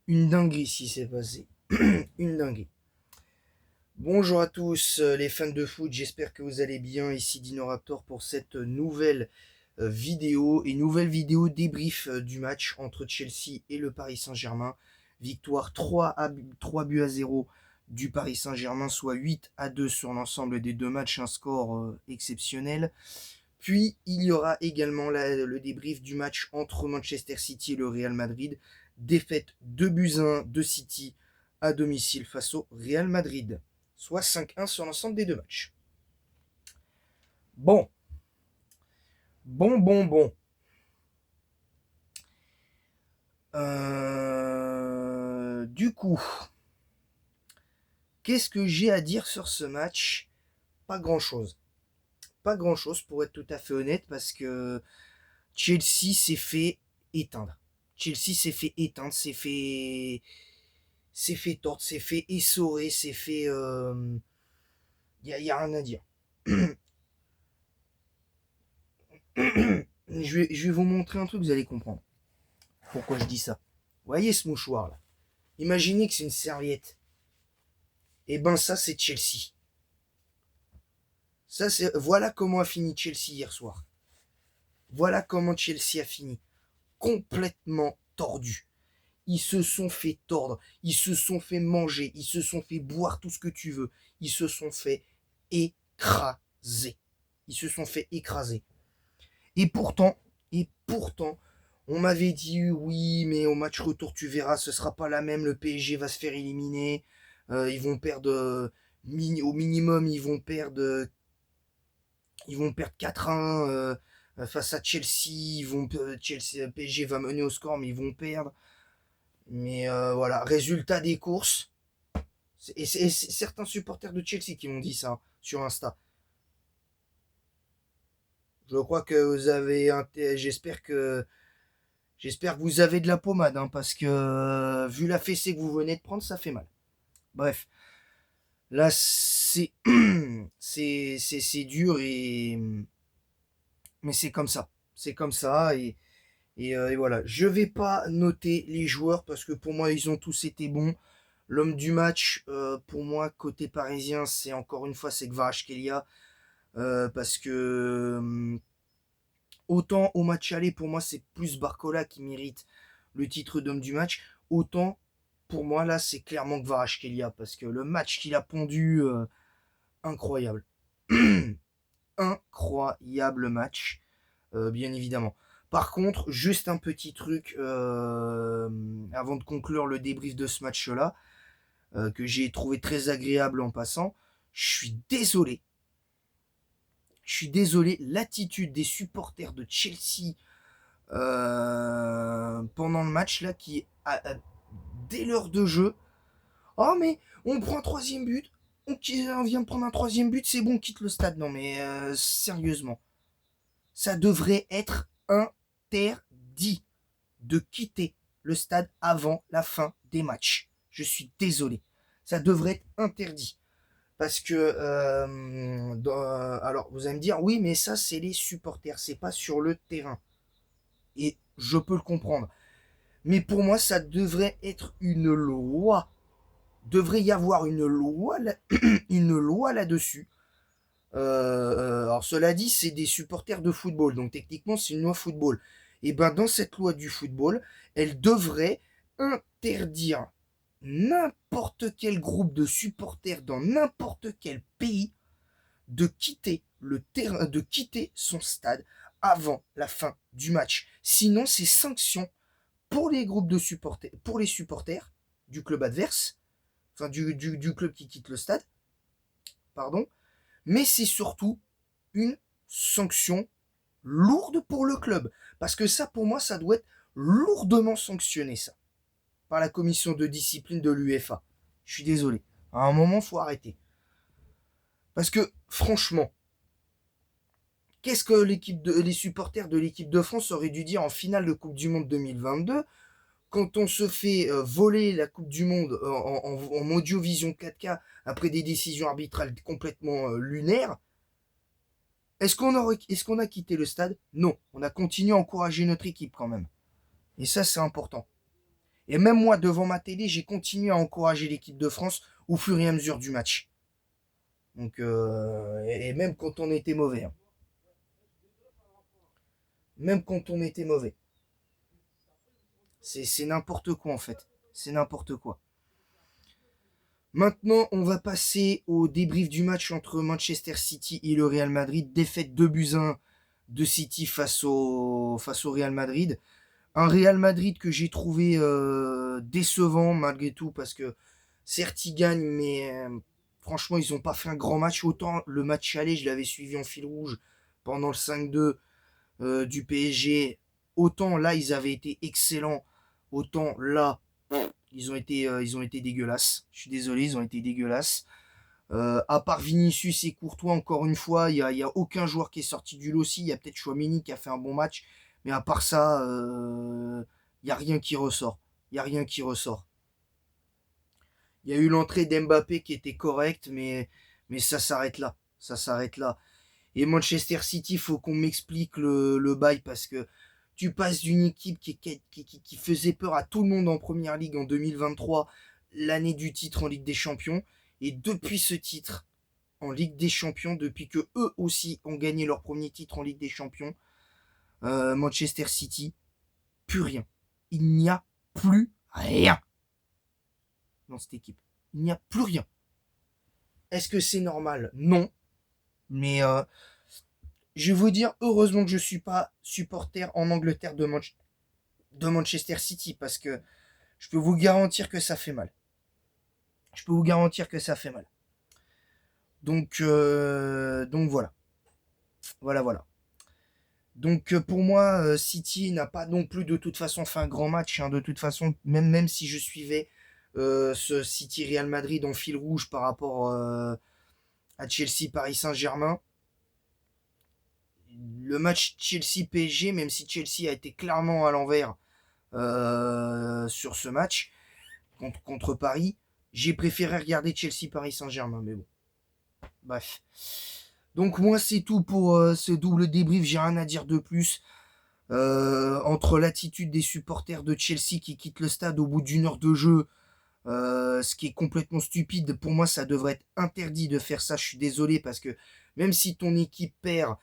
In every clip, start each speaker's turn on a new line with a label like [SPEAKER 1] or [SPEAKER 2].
[SPEAKER 1] Une dinguerie si c'est passé. Une dinguerie. Bonjour à tous les fans de foot, j'espère que vous allez bien. Ici Dinoraptor pour cette nouvelle vidéo et nouvelle vidéo débrief du match entre Chelsea et le Paris Saint-Germain. Victoire 3 buts à 0 du Paris Saint-Germain, soit 8-2 sur l'ensemble des deux matchs, un score exceptionnel. Puis il y aura également le débrief du match entre Manchester City et le Real Madrid. Défaite 2 buts à 1 de City à domicile face au Real Madrid. Soit 5-1 sur l'ensemble des deux matchs. Bon. Bon. Du coup, qu'est-ce que j'ai à dire sur ce match? Pas grand-chose. Pas grand-chose pour être tout à fait honnête parce que Chelsea s'est fait éteindre. Chelsea s'est fait éteindre, s'est fait tordre, s'est fait essorer, s'est fait... y a rien à dire. je vais vous montrer un truc, vous allez comprendre. Pourquoi je dis ça? Vous voyez ce mouchoir là? Imaginez que c'est une serviette. Et ben ça c'est Chelsea. Voilà comment a fini Chelsea hier soir. Voilà comment Chelsea a fini. Complètement tordu. Ils se sont fait tordre, ils se sont fait manger, ils se sont fait boire tout ce que tu veux. Ils se sont fait écraser. Ils se sont fait écraser. Et pourtant, on m'avait dit oui, mais au match retour, tu verras, ce sera pas la même. Le PSG va se faire éliminer. Ils vont perdre au minimum, ils vont perdre 4-1 face à Chelsea. PSG va mener au score, mais ils vont perdre. Mais voilà, résultat des courses. Et c'est certains supporters de Chelsea qui m'ont dit ça sur Insta. Je crois que vous avez j'espère que vous avez de la pommade, hein, parce que vu la fessée que vous venez de prendre, ça fait mal. Bref, là c'est dur mais c'est comme ça. C'est comme ça et voilà. Je vais pas noter les joueurs parce que pour moi ils ont tous été bons. L'homme du match, pour moi côté parisien, c'est encore une fois c'est Kvaratskhelia, parce que autant au match aller, pour moi, c'est plus Barcola qui mérite le titre d'homme du match. Autant, pour moi, là, c'est clairement Kvaratskhelia. Parce que le match qu'il a pondu, incroyable. Incroyable match, bien évidemment. Par contre, juste un petit truc avant de conclure le débrief de ce match-là, que j'ai trouvé très agréable en passant. Je suis désolé, l'attitude des supporters de Chelsea pendant le match là dès l'heure de jeu. Oh mais on prend un troisième but, on vient de prendre un troisième but, c'est bon, on quitte le stade. Non mais sérieusement, ça devrait être interdit de quitter le stade avant la fin des matchs. Je suis désolé, ça devrait être interdit. Parce que, alors vous allez me dire, oui, mais ça c'est les supporters, c'est pas sur le terrain. Et je peux le comprendre. Mais pour moi, ça devrait être une loi. Devrait y avoir une loi, une loi là-dessus. Alors cela dit, c'est des supporters de football, donc techniquement c'est une loi football. Et ben dans cette loi du football, elle devrait interdire n'importe quel groupe de supporters dans n'importe quel pays de quitter le terrain, de quitter son stade avant la fin du match. Sinon, c'est sanction pour les groupes de supporters, pour les supporters du club adverse, enfin du club qui quitte le stade, pardon, mais c'est surtout une sanction lourde pour le club. Parce que ça, pour moi, ça doit être lourdement sanctionné, ça, par la commission de discipline de l'UEFA. Je suis désolé. À un moment, faut arrêter. Parce que, franchement, qu'est-ce que les supporters de l'équipe de France auraient dû dire en finale de Coupe du Monde 2022 quand on se fait voler la Coupe du Monde en audiovision 4K après des décisions arbitrales complètement lunaires? Est-ce qu'on a quitté le stade? Non, on a continué à encourager notre équipe quand même. Et ça, c'est important. Et même moi, devant ma télé, j'ai continué à encourager l'équipe de France au fur et à mesure du match. Donc, et même quand on était mauvais. Hein. Même quand on était mauvais. C'est n'importe quoi en fait. C'est n'importe quoi. Maintenant, on va passer au débrief du match entre Manchester City et le Real Madrid. Défaite 2-1 de City face au Real Madrid. Un Real Madrid que j'ai trouvé décevant malgré tout parce que certes ils gagnent, mais franchement ils n'ont pas fait un grand match. Autant le match aller, je l'avais suivi en fil rouge pendant le 5-2 du PSG. Autant là ils avaient été excellents. Autant là ils ont été dégueulasses. Je suis désolé, ils ont été dégueulasses. À part Vinicius et Courtois, encore une fois, il y a aucun joueur qui est sorti du lot. Il y a peut-être Chouameni qui a fait un bon match. Mais à part ça, il n'y a rien qui ressort. Il n'y a rien qui ressort. Il y a eu l'entrée d'Mbappé qui était correcte, mais ça s'arrête là. Ça s'arrête là. Et Manchester City, il faut qu'on m'explique le bail parce que tu passes d'une équipe qui faisait peur à tout le monde en Première Ligue en 2023, l'année du titre en Ligue des Champions. Et depuis ce titre en Ligue des Champions, depuis que eux aussi ont gagné leur premier titre en Ligue des Champions, Manchester City, plus rien. Il n'y a plus rien dans cette équipe. Il n'y a plus rien. Est-ce que c'est normal? Non. Mais je vais vous dire, heureusement que je ne suis pas supporter en Angleterre de Manchester City parce que je peux vous garantir que ça fait mal. Je peux vous garantir que ça fait mal. Donc voilà. Voilà. Donc pour moi, City n'a pas non plus de toute façon fait un grand match. Hein, de toute façon, même si je suivais ce City Real Madrid en fil rouge par rapport à Chelsea Paris Saint-Germain, le match Chelsea-PSG, même si Chelsea a été clairement à l'envers sur ce match contre Paris, j'ai préféré regarder Chelsea-Paris Saint-Germain. Mais bon, bref. Donc moi c'est tout pour ce double débrief, j'ai rien à dire de plus. Entre l'attitude des supporters de Chelsea qui quittent le stade au bout d'une heure de jeu, ce qui est complètement stupide, pour moi ça devrait être interdit de faire ça, je suis désolé parce que même si ton équipe perd,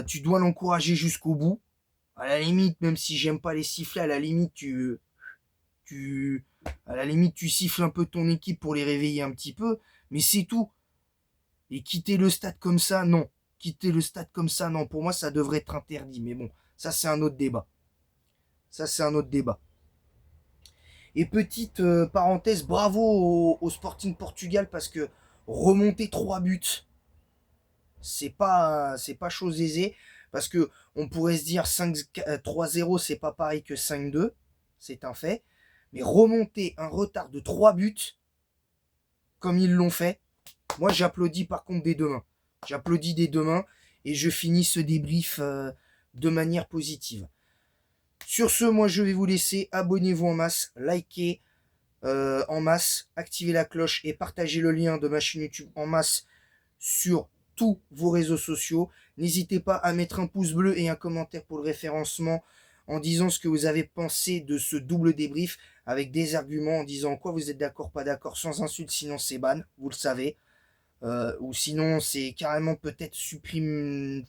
[SPEAKER 1] tu dois l'encourager jusqu'au bout. À la limite, même si j'aime pas les sifflets, à la limite tu siffles un peu ton équipe pour les réveiller un petit peu, mais c'est tout. Et quitter le stade comme ça, non. Quitter le stade comme ça, non. Pour moi, ça devrait être interdit. Mais bon, ça, c'est un autre débat. Ça, c'est un autre débat. Et petite parenthèse, bravo au Sporting Portugal parce que remonter 3 buts, c'est pas chose aisée. Parce que on pourrait se dire 3-0, c'est pas pareil que 5-2. C'est un fait. Mais remonter un retard de 3 buts, comme ils l'ont fait, moi, j'applaudis par contre des deux mains. J'applaudis des deux mains et je finis ce débrief de manière positive. Sur ce, moi, je vais vous laisser. Abonnez-vous en masse, likez en masse, activez la cloche et partagez le lien de ma chaîne YouTube en masse sur tous vos réseaux sociaux. N'hésitez pas à mettre un pouce bleu et un commentaire pour le référencement en disant ce que vous avez pensé de ce double débrief avec des arguments en disant quoi vous êtes d'accord, pas d'accord, sans insulte, sinon c'est ban, vous le savez. Ou sinon c'est carrément peut-être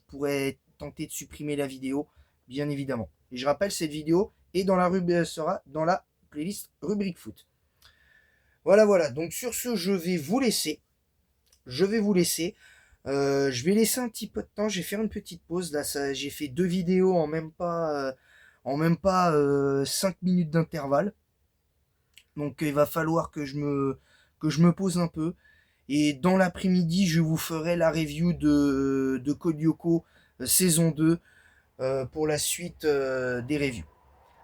[SPEAKER 1] pourrait tenter de supprimer la vidéo, bien évidemment. Et je rappelle, cette vidéo est dans sera dans la playlist rubrique foot. Voilà. Donc sur ce, je vais vous laisser. Je vais laisser un petit peu de temps. Je vais faire une petite pause. Là, j'ai fait 2 vidéos en même pas 5 minutes d'intervalle. Donc il va falloir que je me pose un peu. Et dans l'après-midi, je vous ferai la review de Code Lyoko saison 2 pour la suite des reviews.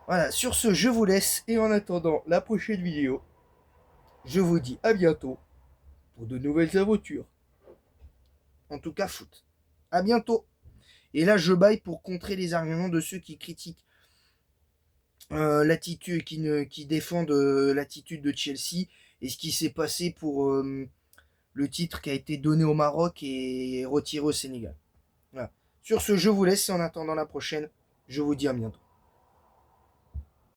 [SPEAKER 1] Voilà, sur ce, je vous laisse. Et en attendant la prochaine vidéo, je vous dis à bientôt pour de nouvelles aventures. En tout cas, foot. À bientôt. Et là, je baille pour contrer les arguments de ceux qui critiquent l'attitude, qui défendent l'attitude de Chelsea et ce qui s'est passé pour le titre qui a été donné au Maroc et retiré au Sénégal. Voilà. Sur ce, je vous laisse et en attendant la prochaine, je vous dis à bientôt.